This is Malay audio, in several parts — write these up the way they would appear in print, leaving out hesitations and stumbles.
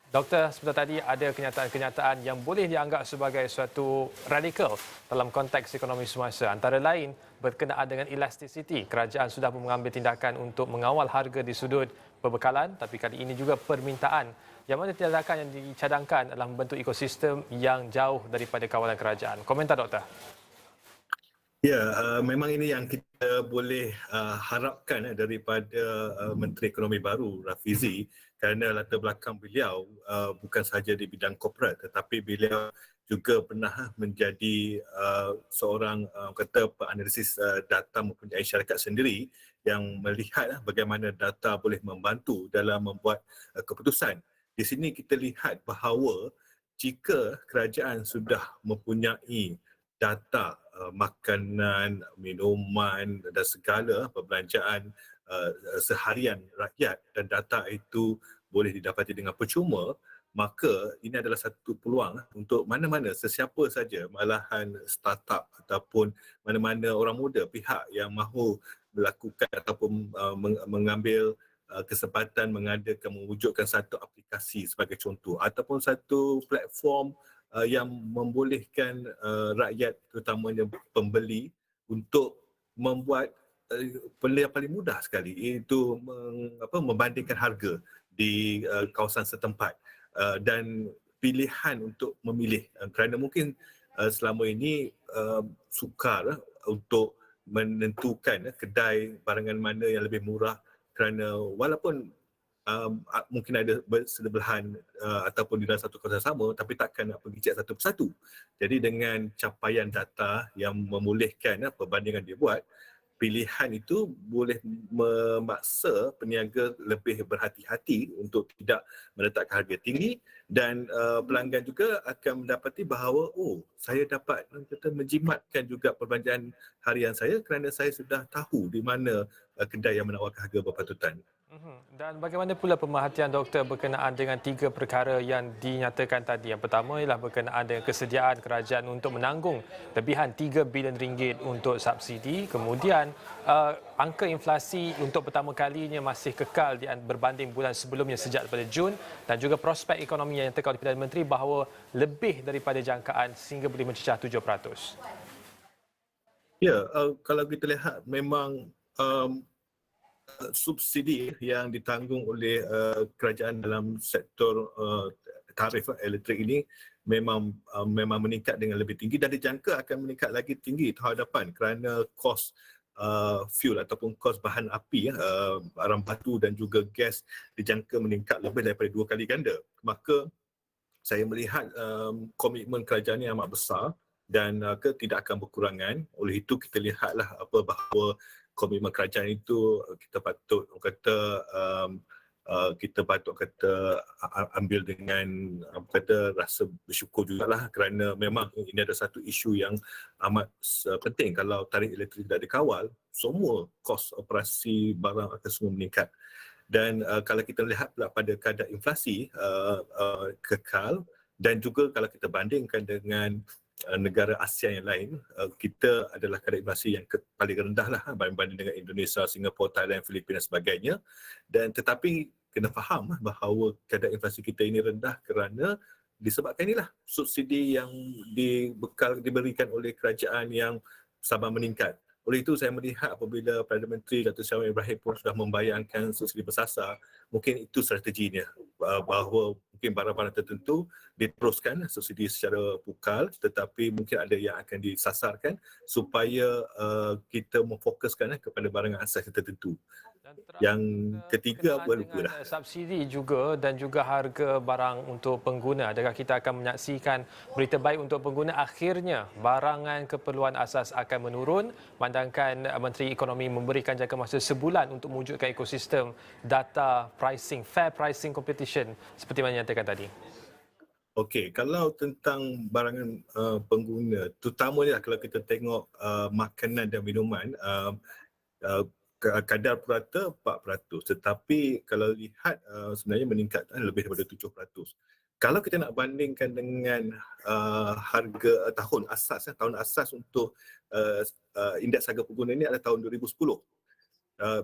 Doktor, sebentar tadi ada kenyataan-kenyataan yang boleh dianggap sebagai suatu radikal dalam konteks ekonomi semasa. Antara lain, berkenaan dengan elasticity. Kerajaan sudah mengambil tindakan untuk mengawal harga di sudut perbekalan, tapi kali ini juga permintaan. Yang mana tindakan yang dicadangkan adalah membentuk ekosistem yang jauh daripada kawalan kerajaan. Komentar, Doktor. Ya, memang ini yang kita boleh harapkan daripada Menteri Ekonomi baru Rafizi, kerana latar belakang beliau bukan sahaja di bidang korporat tetapi beliau juga pernah menjadi seorang kata penganalisis data mempunyai syarikat sendiri yang melihat bagaimana data boleh membantu dalam membuat keputusan. Di sini kita lihat bahawa jika kerajaan sudah mempunyai data makanan, minuman dan segala perbelanjaan seharian rakyat dan data itu boleh didapati dengan percuma, maka ini adalah satu peluang untuk mana-mana sesiapa saja, malahan startup ataupun mana-mana orang muda, pihak yang mahu melakukan ataupun mengambil kesempatan mewujudkan satu aplikasi sebagai contoh ataupun satu platform yang membolehkan rakyat terutamanya pembeli untuk membuat benda yang paling mudah sekali, iaitu membandingkan harga di kawasan setempat dan pilihan untuk memilih kerana mungkin selama ini sukar untuk menentukan kedai barangan mana yang lebih murah, kerana walaupun mungkin ada bersebelahan ataupun di dalam satu kawasan sama, tapi takkan nak pergi cek satu persatu. Jadi dengan capaian data yang membolehkan perbandingan dia buat, pilihan itu boleh memaksa peniaga lebih berhati-hati untuk tidak meletakkan harga tinggi, dan pelanggan juga akan mendapati bahawa saya dapat kata menjimatkan juga perbelanjaan harian saya kerana saya sudah tahu di mana kedai yang menawarkan harga berpatutan. Dan bagaimana pula pemerhatian doktor berkenaan dengan tiga perkara yang dinyatakan tadi? Yang pertama ialah berkenaan dengan kesediaan kerajaan untuk menanggung lebihan 3 bilion ringgit untuk subsidi. Kemudian angka inflasi untuk pertama kalinya masih kekal berbanding bulan sebelumnya sejak daripada Jun, dan juga prospek ekonomi yang dinyatakan oleh Perdana Menteri bahawa lebih daripada jangkaan sehingga boleh mencecah 7%. Ya, kalau kita lihat memang subsidi yang ditanggung oleh kerajaan dalam sektor tarif elektrik ini memang meningkat dengan lebih tinggi dan dijangka akan meningkat lagi tinggi tahun depan kerana kos fuel ataupun kos bahan api barang batu dan juga gas dijangka meningkat lebih daripada 2 kali ganda. Maka saya melihat komitmen kerajaan ini amat besar dan tidak akan berkurangan. Oleh itu kita lihatlah bahawa komitmen kerajaan itu kita patut kata ambil dengan rasa bersyukur jugalah, kerana memang ini adalah satu isu yang amat penting. Kalau tarif elektrik tidak dikawal, semua kos operasi barang akan semua meningkat. Dan kalau kita lihat pula pada kadar inflasi kekal, dan juga kalau kita bandingkan dengan negara ASEAN yang lain, kita adalah kadar inflasi yang paling rendah lah berbanding dengan Indonesia, Singapura, Thailand, Filipina dan sebagainya. Dan tetapi kena faham bahawa kadar inflasi kita ini rendah kerana disebabkan inilah subsidi yang diberikan oleh kerajaan yang sabar meningkat. Oleh itu saya melihat apabila Perdana Menteri Datuk Seri Anwar Ibrahim pun sudah membayangkan subsidi bersasar, mungkin itu strateginya, bahawa mungkin barang-barang tertentu diteruskan subsidi secara pukal, tetapi mungkin ada yang akan disasarkan supaya kita memfokuskan kepada barangan asas tertentu. Yang ketiga Berkenaan buat lupa dengan dah. subsidi juga dan juga harga barang untuk pengguna, adakah kita akan menyaksikan berita baik untuk pengguna, akhirnya barangan keperluan asas akan menurun, mandangkan Menteri Ekonomi memberikan jangka masa sebulan untuk mewujudkan ekosistem data pricing, fair pricing competition seperti mana yang nyatakan tadi? Okey, kalau tentang barangan pengguna, terutamanya kalau kita tengok makanan dan minuman, uh, kadar purata 4%, tetapi kalau lihat sebenarnya meningkat lebih daripada 7%. Kalau kita nak bandingkan dengan harga tahun asas untuk indeks harga pengguna ini adalah tahun 2010. Uh,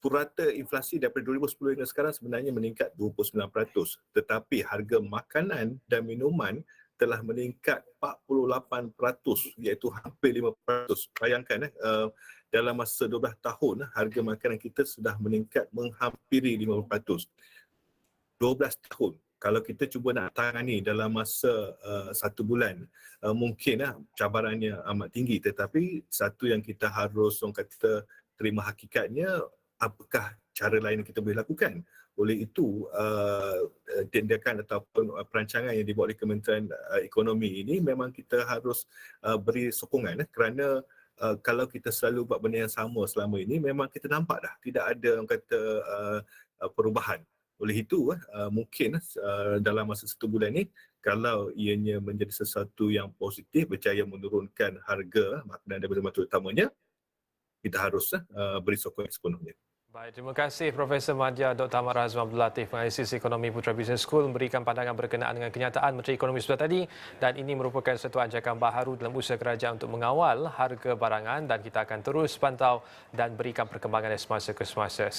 purata inflasi daripada 2010 hingga sekarang sebenarnya meningkat 29%, tetapi harga makanan dan minuman telah meningkat 48%, iaitu hampir 5%. Bayangkan dalam masa 12 tahun harga makanan kita sudah meningkat menghampiri 50%. 12 tahun. Kalau kita cuba nak tangani dalam masa 1 bulan, mungkinlah cabarannya amat tinggi, tetapi satu yang kita harus orang kata terima hakikatnya, apakah cara lain yang kita boleh lakukan. Oleh itu, tindakan ataupun perancangan yang dibuat oleh Kementerian Ekonomi ini memang kita harus beri sokongan, kerana kalau kita selalu buat benda yang sama selama ini, memang kita nampak dah tidak ada orang kata perubahan. Oleh itu, mungkin dalam masa 1 bulan ini, kalau ianya menjadi sesuatu yang positif, berjaya menurunkan harga makanan dan minuman terutamanya, kita harus beri sokongan sepenuhnya. Baik, terima kasih Profesor Madya Dr. Ahmad Razman Abdul Latif, Penganalisis Ekonomi Putra Business School memberikan pandangan berkenaan dengan kenyataan Menteri Ekonomi sebelah tadi, dan ini merupakan satu ajakan baharu dalam usaha kerajaan untuk mengawal harga barangan, dan kita akan terus pantau dan berikan perkembangan semasa ke semasa.